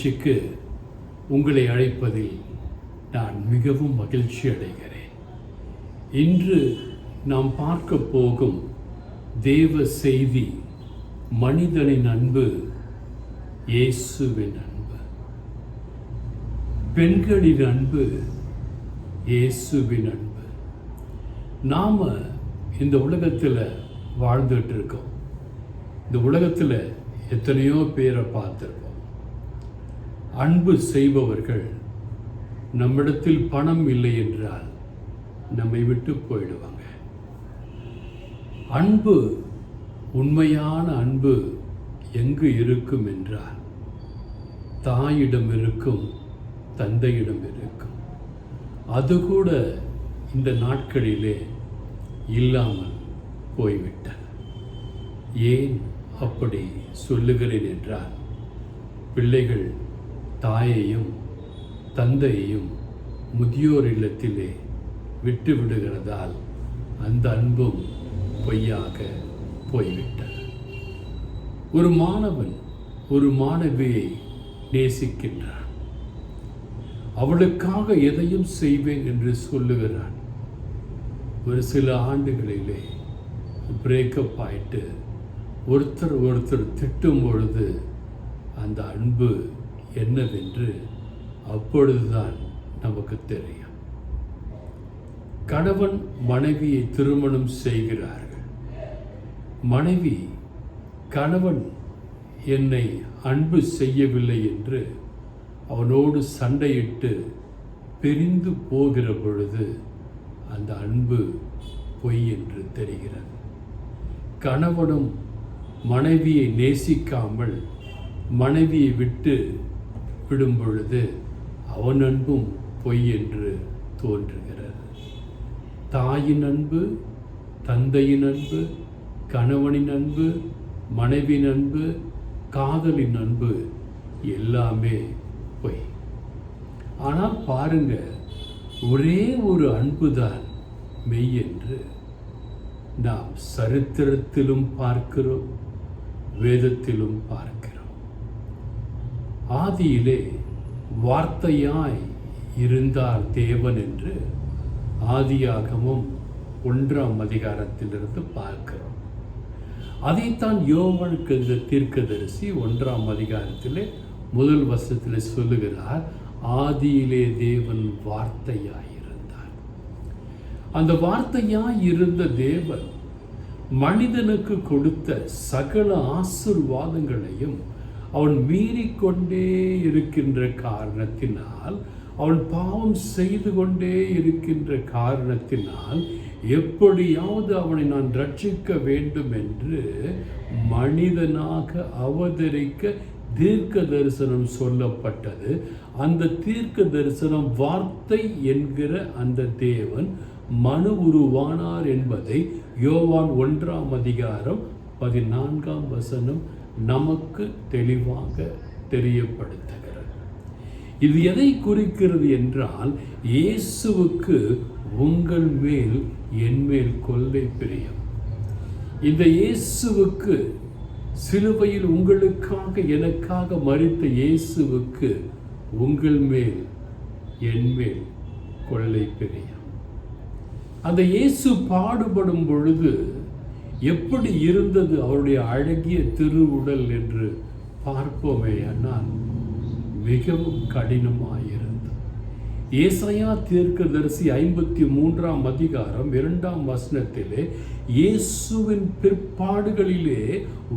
நிகழ்ச்சிக்கு உங்களை அழைப்பதில் நான் மிகவும் மகிழ்ச்சி அடைகிறேன். இன்று நாம் பார்க்க போகும் தேவ செய்தி மனிதனின் அன்பு, இயேசுவின் அன்பு. பெண்களின் அன்பு, இயேசுவின் அன்பு. நாம் இந்த உலகத்தில் வாழ்ந்துட்டு இருக்கோம். இந்த உலகத்தில் எத்தனையோ பேரை பார்த்துருக்கோம். அன்பு செய்பவர்கள் நம்மிடத்தில் பணம் இல்லை என்றால் நம்மை விட்டு போயிடுவாங்க. அன்பு, உண்மையான அன்பு எங்கு இருக்கும் என்றால் தாயிடம் இருக்கும், தந்தையிடம் இருக்கும். அது கூட இந்த நாட்களிலே இல்லாமல் போய்விட்டது. ஏன் அப்படி சொல்லுகிறேன் என்றால், பிள்ளைகள் தாயையும் தந்தையையும் முதியோர் இல்லத்திலே விட்டு விடுகிறதால் அந்த அன்பும் பொய்யாக போய்விட்டது. ஒரு மாணவன் ஒரு மாணவியை நேசிக்கின்றான். அவளுக்காக எதையும் செய்வேன் என்று சொல்லுகிறான். ஒரு சில ஆண்டுகளிலே பிரேக்கப் ஆயிட்டு ஒருத்தர் திட்டும் பொழுது அந்த அன்பு என்னவென்று அப்பொழுதுதான் நமக்கு தெரியும். கணவன் மனைவியை திருமணம் செய்கிறார்கள். மனைவி கணவன் என்னை அன்பு செய்யவில்லை என்று அவனோடு சண்டையிட்டு பிரிந்து போகிற பொழுது அந்த அன்பு பொய் என்று தெரிகிறது. கணவனும் மனைவியை நேசிக்காமல் மனைவியை விட்டு விடும் பொழுது அவன் அன்பும் பொய் என்று தோன்றுகிறது. தாயின் அன்பு, தந்தையின் அன்பு, கணவனின் அன்பு, மனைவியின் அன்பு, காதலின் அன்பு எல்லாமே பொய். ஆனால் பாருங்க, ஒரே ஒரு அன்புதான் மெய் என்று நாம் சரித்திரத்திலும் பார்க்கிறோம், வேதத்திலும் பார்க்கிறோம். ஆதியிலே வார்த்தையாய் இருந்தார் தேவன் என்று ஆதியாகமம் 1ஆம் அதிகாரத்திலிருந்து பார்க்கிறோம். அதைத்தான் யோவான் தீர்க்கதரிசி 1ஆம் அதிகாரத்திலே முதல் வசனத்திலே சொல்லுகிறார், ஆதியிலே தேவன் வார்த்தையாய் இருந்தார். அந்த வார்த்தையாய் இருந்த தேவன் மனிதனுக்கு கொடுத்த சகல ஆசீர்வாதங்களையும் அவன் மீறிக்கொண்டே இருக்கின்ற காரணத்தினால், அவன் பாவம் செய்து கொண்டே இருக்கின்ற காரணத்தினால், எப்படியாவது அவனை நான் ரட்சிக்க வேண்டும் என்று மனிதனாக அவதரிக்க தீர்க்க தரிசனம் சொல்லப்பட்டது. அந்த தீர்க்க தரிசனம் வார்த்தை என்கிற அந்த தேவன் மனு உருவானார் என்பதை யோவான் 1ஆம் அதிகாரம் 14ஆம் வசனம் நமக்கு தெளிவாக தெரியப்படுத்துகிறது. இது எதை குறிக்கிறது என்றால், இயேசுவுக்கு உங்கள் மேல் என் மேல் கொள்ளை பிரியம். இந்த இயேசுவுக்கு, சிலுவையில் உங்களுக்காக எனக்காக மரித்த இயேசுவுக்கு உங்கள் மேல் என் மேல் கொள்ளை பிரியம். அந்த இயேசு பாடுபடும் பொழுது எப்படி இருந்தது அவருடைய அழகிய திருவுடல் என்று பார்ப்போமே. ஆனால் மிகவும் கடினமாயிருந்தது. ஏசாயா தீர்க்கதரிசி 53ஆம் அதிகாரம் 2ஆம் வசனத்திலே இயேசுவின் பிற்பாடுகளிலே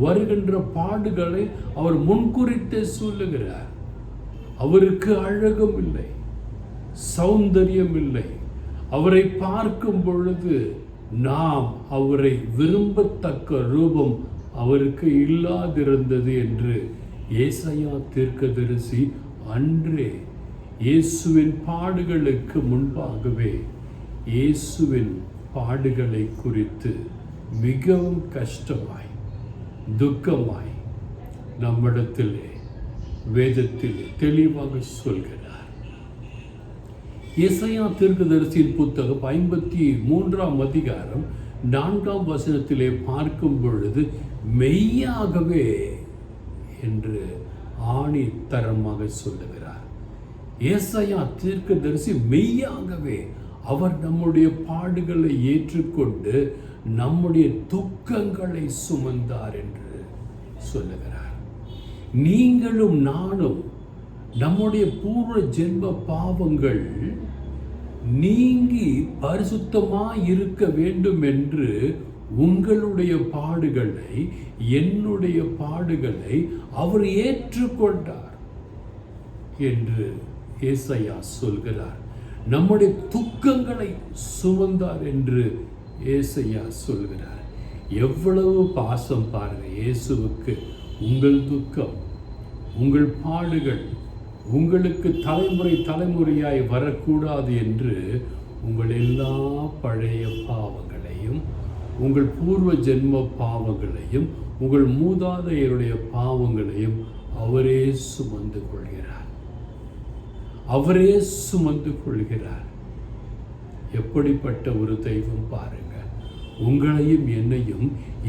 வருகின்ற பாடுகளை அவர் முன்குறித்தே சொல்லுகிறார். அவருக்கு அழகும் இல்லை, சௌந்தரியம் இல்லை. அவரை பார்க்கும் பொழுது நாம் அவரை விரும்பத்தக்க ரூபம் அவருக்கு இல்லாதிருந்தது என்று ஏசாயா தீர்க்கதரிசி அன்றே இயேசுவின் பாடுகளுக்கு முன்பாகவே இயேசுவின் பாடுகளை குறித்து மிகவும் கஷ்டமாய் துக்கமாய் நம்மிடத்திலே வேதத்திலே தெளிவாக சொல்கிறார். ஏசாயா தீர்க்கதரிசியின் புத்தகம் 53ஆம் அதிகாரம் 4ஆம் வசனத்திலே பார்க்கும் பொழுது மெய்யாகவே என்று ஆணித்தரமாக சொல்லுகிறார். ஏசாயா தீர்க்கதரிசி மெய்யாகவே அவர் நம்முடைய பாடுகளை ஏற்றுக்கொண்டு நம்முடைய துக்கங்களை சுமந்தார் என்று சொல்லுகிறார். நீங்களும் நானும் நம்முடைய பூர்வ ஜென்ம பாவங்கள் நீங்கி பரிசுத்தமாய் இருக்க வேண்டும் என்று உங்களுடைய பாடுகளை, என்னுடைய பாடுகளை அவர் ஏற்றுக்கொண்டார் என்று ஏசாயா சொல்கிறார். நம்முடைய துக்கங்களை சுமந்தார் என்று ஏசாயா சொல்கிறார். எவ்வளவு பாசம் பாருங்க இயேசுவுக்கு. உங்கள் துக்கம், உங்கள் பாடுகள் உங்களுக்கு தலைமுறையாய் வரக்கூடாது என்று உங்கள் எல்லா பழைய பாவங்களையும், உங்கள் பூர்வ ஜென்ம பாவங்களையும், உங்கள் மூதாதையருடைய பாவங்களையும் அவரே சுமந்து கொள்கிறார். அவரே சுமந்து கொள்கிறார். எப்படிப்பட்ட ஒரு தெய்வம் பாருங்க. உங்களையும் என்னையும்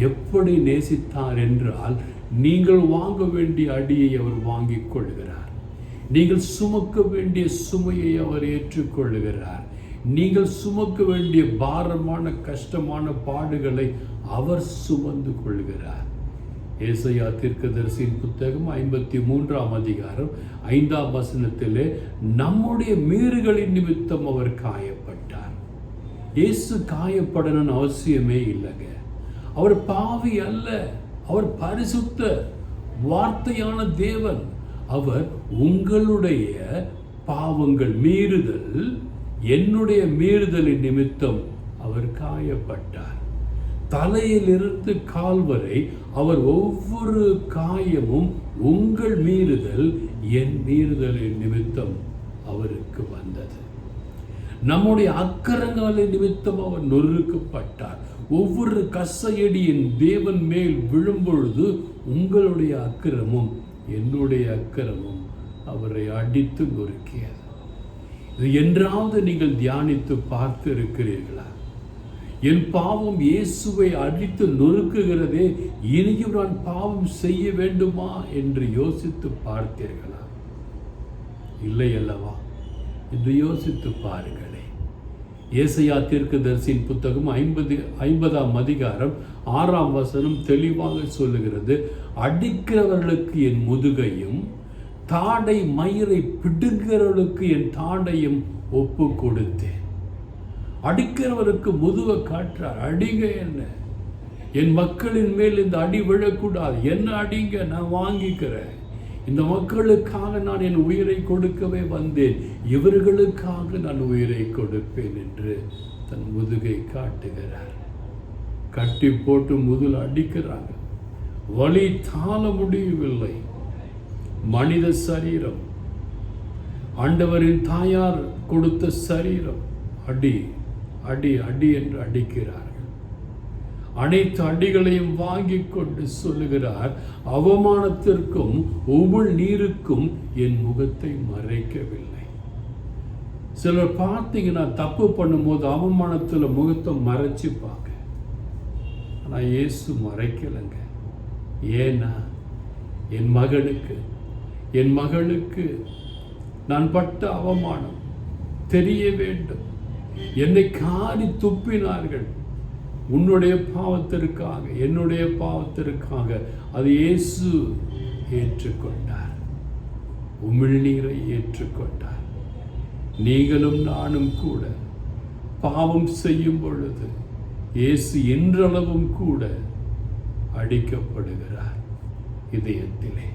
எப்படி நேசித்தார் என்றால், நீங்கள் வாங்க வேண்டிய அடியை அவர் வாங்கிக் கொள்கிறார். நீங்கள் சுமக்க வேண்டிய சுமையை அவர் ஏற்றுக்கொள்கிறார். நீங்கள் சுமக்க வேண்டிய பாரமான கஷ்டமான பாடுகளை அவர் சுமந்து கொள்கிறார். ஏசாயா தீர்க்கதரிசியின் புத்தகம் 53ஆம் அதிகாரம் 5ஆம் வசனத்திலே நம்முடைய மீறுகளின் நிமித்தம் அவர் காயப்பட்டார். இயேசு காயப்படணும்னு அவசியமே இல்லைங்க. அவர் பாவி அல்ல, அவர் பரிசுத்த வார்த்தையான தேவன். அவர் உங்களுடைய பாவங்கள் மீறுதல், என்னுடைய மீறுதலின் நிமித்தம் அவர் காயப்பட்டார். தலையிலிருந்து கால் வரை அவர் ஒவ்வொரு காயமும் உங்கள் மீறுதல், என் மீறுதலின் நிமித்தம் அவருக்கு வந்தது. நம்முடைய அக்கிரங்களின் நிமித்தம் அவர் நொறுக்கப்பட்டார். ஒவ்வொரு கசையடியின் தேவன் மேல் விழும்பொழுது உங்களுடைய அக்கிரமும் என்னுடைய அக்கிரமும் அவரை அடித்து நொறுக்கியது. இது என்றாவது நீங்கள் தியானித்து பார்த்து இருக்கிறீர்களா? என் பாவம் இயேசுவை அடித்து நொறுக்குகிறதே, இனியும் நான் பாவம் செய்ய வேண்டுமா என்று யோசித்து பார்த்தீர்களா? இல்லை அல்லவா? என்று யோசித்து பாருங்களே. ஏசாயா தீர்க்கதரிசியின் புத்தகம் 50ஆம் அதிகாரம் 6ஆம் வசனம் தெளிவாக சொல்லுகிறது, அடிக்கிறவர்களுக்கு என் முதுகையும் தாடை மயிரை பிடுங்கிறவர்களுக்கு என் தாடையும் ஒப்பு கொடுத்தேன். அடிக்கிறவருக்கு முதுவை காட்டுறார். அடிங்க என்ன, என் மக்களின் மேல் இந்த அடி விழக்கூடாது, என்ன அடிங்க, நான் வாங்கிக்கிறேன். இந்த மக்களுக்காக நான் என் உயிரை கொடுக்கவே வந்தேன், இவர்களுக்காக நான் உயிரை கொடுப்பேன் என்று தன் முதுகை காட்டுகிறார். கட்டி போட்டு முதல் அடிக்கிறாங்க. வலி தாழ முடியவில்லை. மனித சரீரம், ஆண்டவரின் தாயார் கொடுத்த சரீரம், அடி அடி அடி என்று அடிக்கிறார்கள். அனைத்து அடிகளையும் வாங்கி கொண்டு சொல்லுகிறார், அவமானத்திற்கும் உமிழ் நீருக்கும் என் முகத்தை மறைக்கவில்லை. சிலர் பார்த்தீங்கன்னா தப்பு பண்ணும்போது அவமானத்தில் முகத்தை மறைச்சிப்பாங்க. ஆனால் இயேசு மறைக்கலைங்க. ஏன்னா என் மகளுக்கு நான் பட்ட அவமானம் தெரிய வேண்டும். என்னை காரி துப்பினார்கள் உன்னுடைய பாவத்திற்காக, என்னுடைய பாவத்திற்காக. அது இயேசு ஏற்றுக்கொண்டார். உமிழ்நீரை ஏற்றுக்கொண்டார். நீங்களும் நானும் கூட பாவம் செய்யும் பொழுது இயேசு என்றளவும் கூட அடிக்கப்படுகிறார். இதயத்திலே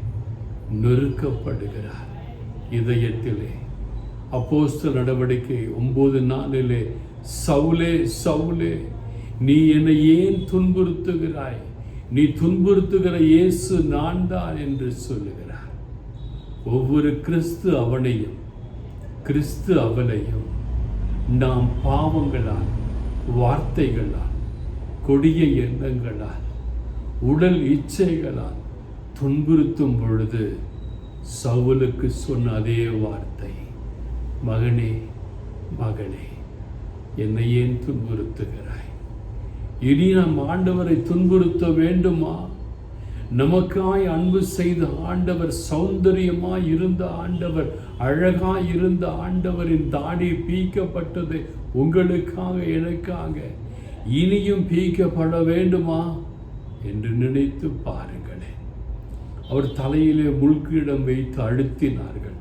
நொறுக்கப்படுகிறார். இதயத்திலே அப்போஸ்தலர் நடவடிக்கை 9:4 சவுலே சவுலே நீ என்னை ஏன் துன்புறுத்துகிறாய்? நீ துன்புறுத்துகிற இயேசு நான் தான் என்று சொல்லுகிறார். ஒவ்வொரு கிறிஸ்து அவனையும் கிறிஸ்து அவளையும் நாம் பாவங்களால், வார்த்தைகளால், கொடிய எண்ணங்களால், உடல் இச்சைகளால் துன்புறுத்தும் பொழுது சவுலுக்கு சொன்ன அதே வார்த்தை, மகனே மகளே என்னை ஏன் துன்புறுத்துகிறாய்? இனி நாம் ஆண்டவரை துன்புறுத்த வேண்டுமா? நமக்காய் அன்பு செய்த ஆண்டவர், சௌந்தரியமாய் இருந்த ஆண்டவர், அழகாய் இருந்த ஆண்டவரின் தாடி பீக்கப்பட்டது உங்களுக்காக, எனக்காக. இனியும் பீக்கப்பட வேண்டுமா என்று நினைத்து பாருங்களேன். அவர் தலையிலே முள்கிடம் வைத்து அழுத்தினார்கள்.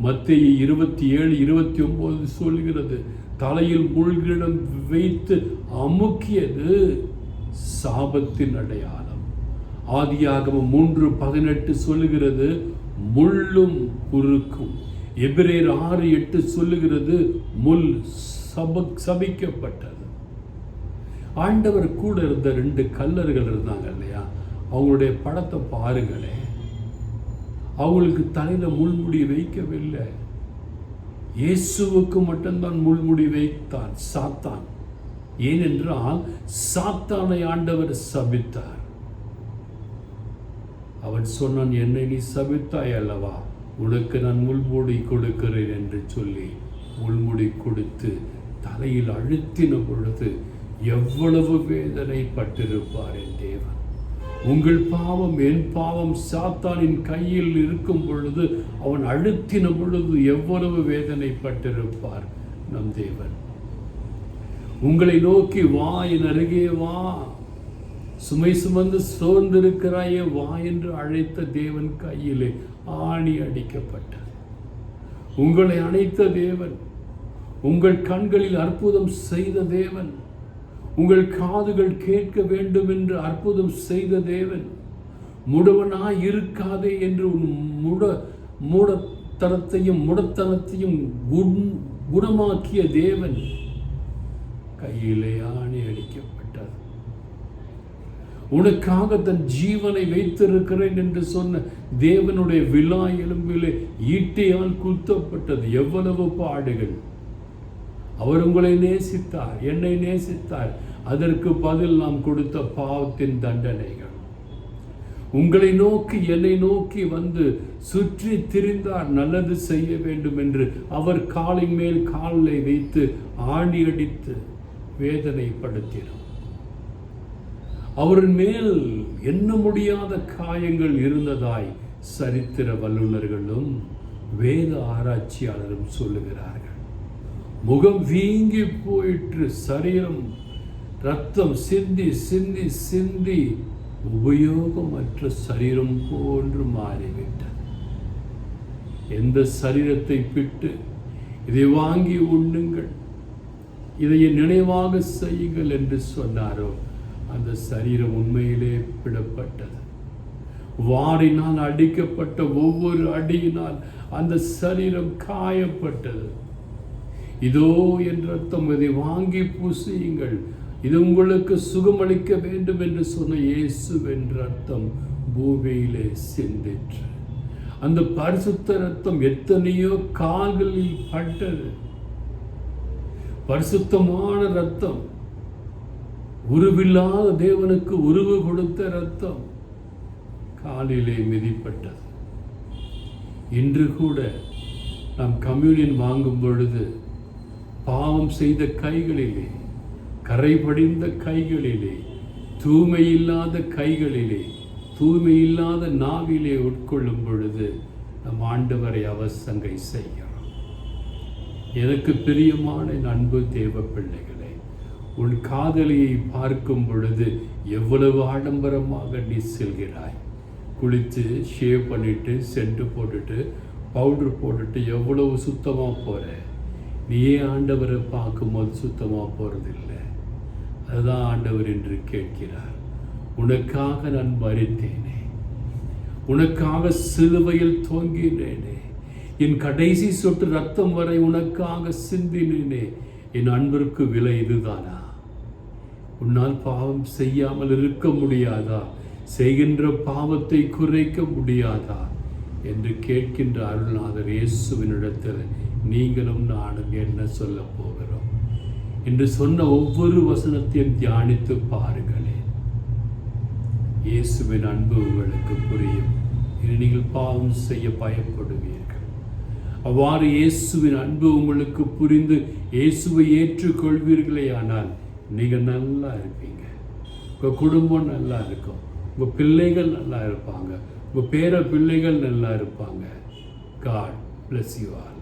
மத்தேயு 27:29 சொல்கிறது, தலையில் முள்கிடம் வைத்து அமுக்கியது சாபத்தின் அடையாளம். ஆதியாகமம் 3:18 சொல்லுகிறது, முள்ளும் குறுக்கும். எபிரேயர் 6:8 சொல்லுகிறது, முள் சபிக்கப்பட்டது. ஆண்டவர் கூட இருந்த 2 கல்லர்கள் இருந்தாங்க இல்லையா, அவங்களுடைய படத்தை பாருங்களேன். அவங்களுக்கு தலையில முள்முடி வைக்கவில்லை. இயேசுவுக்கு மட்டும்தான் முள்முடி வைத்தான் சாத்தான். ஏனென்றால் சாத்தானை ஆண்டவர் சபித்தார். அவன் சொன்னான், என்னை நீ சபித்தாய் அல்லவா, உனக்கு நான் முள்முடி கொடுக்கிறேன் என்று சொல்லி முள்முடி கொடுத்து தலையில் அழுத்தின பொழுது எவ்வளவு வேதனை பட்டிருப்பார் என் தேவன். உங்கள் பாவம் என் பாவம் சாத்தானின் கையில் இருக்கும் பொழுது, அவன் அழுத்தின பொழுது எவ்வளவு வேதனைப்பட்டிருப்பார் நம் தேவன். உங்களை நோக்கி வா, என் அருகே வா, சுமை சுமந்து சோர்ந்திருக்கிறாயே வா என்று அழைத்த தேவன் கையிலே ஆணி அடிக்கப்பட்டார். உங்களை அணைத்த தேவன், உங்கள் கண்களில் அற்புதம் செய்த தேவன், உங்கள் காதுகள் கேட்க வேண்டும் என்று அற்புதம் செய்த தேவன், முடவனாய் இருக்காதே என்று மூடத்தனத்தையும் முடத்தனத்தையும் குணமாக்கிய தேவன் கையிலே ஆணி அடிக்கப்பட்டார். உனக்காக தன் ஜீவனை வைத்திருக்கிறேன் என்று சொன்ன தேவனுடைய விலா எலும்பிலே ஈட்டியால் குத்தப்பட்டது. எவ்வளவு பாடுகள்! அவர் உங்களை நேசித்தார், என்னை நேசித்தார். அதற்கு பதில் நாம் கொடுத்த பாவத்தின் தண்டனைகள். உங்களை நோக்கி என்னை நோக்கி வந்து சுற்றி திரிந்தார் நல்லது செய்ய வேண்டும் என்று. அவர் காலின் மேல் காலை வைத்து ஆணி அடித்து வேதனைப்படுத்தினார். அவரின் மேல் எண்ண முடியாத காயங்கள் இருந்ததாய் சரித்திர வல்லுநர்களும் வேத ஆராய்ச்சியாளரும் சொல்லுகிறார்கள். முகம் வீங்கி போயிற்று, சரீரம் ரத்தம் சிந்தி சிந்தி சிந்தி உபயோகமற்ற சரீரம் போன்று மாறிவிட்டது. எந்த சரீரத்தை பிட்டு இதை வாங்கி உண்ணுங்கள், இதை நினைவாக செய்யுங்கள் என்று சொன்னாரோ, அந்த சரீரம் உண்மையிலே பிடப்பட்டது. வாரினால் அடிக்கப்பட்ட ஒவ்வொரு அடியினால் அந்த சரீரம் காயப்பட்டது. இதோ என் ரத்தம், இதை வாங்கி பூசியுங்கள், இது உங்களுக்கு சுகமளிக்க வேண்டும் என்று சொன்ன இயேசுவின் ரத்தம் பூமியிலே சிந்திற்று. அந்த பரிசுத்த ரத்தம் எத்தனையோ கால்களில் பட்டது. பரிசுத்தமான ரத்தம், உருவில்லாத தேவனுக்கு உருவு கொடுத்த ரத்தம் காலிலே மிதிப்பட்டது. இன்று கூட நாம் கம்யூனியன் வாங்கும் பொழுது பாவம் செய்த கைகளிலே, கரை படிந்த கைகளிலே, தூய்மை இல்லாத கைகளிலே, தூய்மை இல்லாத நாவிலே உட்கொள்ளும் பொழுது நம் ஆண்டவரை அவசங்கை செய்கிறோம். எனக்கு பிரியமான அன்பு தேவ பிள்ளைகளே, உன் காதலியை பார்க்கும் பொழுது எவ்வளவு ஆடம்பரமாக நீ செல்கிறாய். குளித்து ஷேவ் பண்ணிட்டு சென்ட் போட்டுட்டு பவுடர் போட்டுட்டு எவ்வளவு சுத்தமாக போகிற. நீயே ஆண்டவரை பார்க்கும்போது சுத்தமாக போகிறதில்லை. அதுதான் ஆண்டவர் என்று கேட்கிறார். உனக்காக நான் மரித்தேனே, உனக்காக சிலுவையில் தொங்கினேனே, என் கடைசி சொட்டு ரத்தம் வரை உனக்காக சிந்தினேனே, என் அன்பிற்கு விலை இதுதானா? உன்னால் பாவம் செய்யாமல் இருக்க முடியாதா? செய்கின்ற பாவத்தை குறைக்க முடியாதா என்று கேட்கின்ற அருள்நாதர் இயேசுவினிடத்தில் நீங்களும் நானும் என்ன சொல்ல போகிறோம் என்று சொன்ன ஒவ்வொரு வசனத்தையும் தியானித்து பாருங்களேன். இயேசுவின் அன்பு உங்களுக்கு புரியும். இனி நீங்கள் பாவம் செய்ய பயப்படுவீர்கள். அவ்வாறு இயேசுவின் அன்பு உங்களுக்கு புரிந்து இயேசுவை ஏற்றுக்கொள்வீர்களே ஆனால் நீங்கள் நல்லா இருப்பீங்க, உங்கள் குடும்பம் நல்லா இருக்கும், உங்கள் பிள்ளைகள் நல்லா இருப்பாங்க, உங்கள் பேர பிள்ளைகள் நல்லா இருப்பாங்க. God bless you all.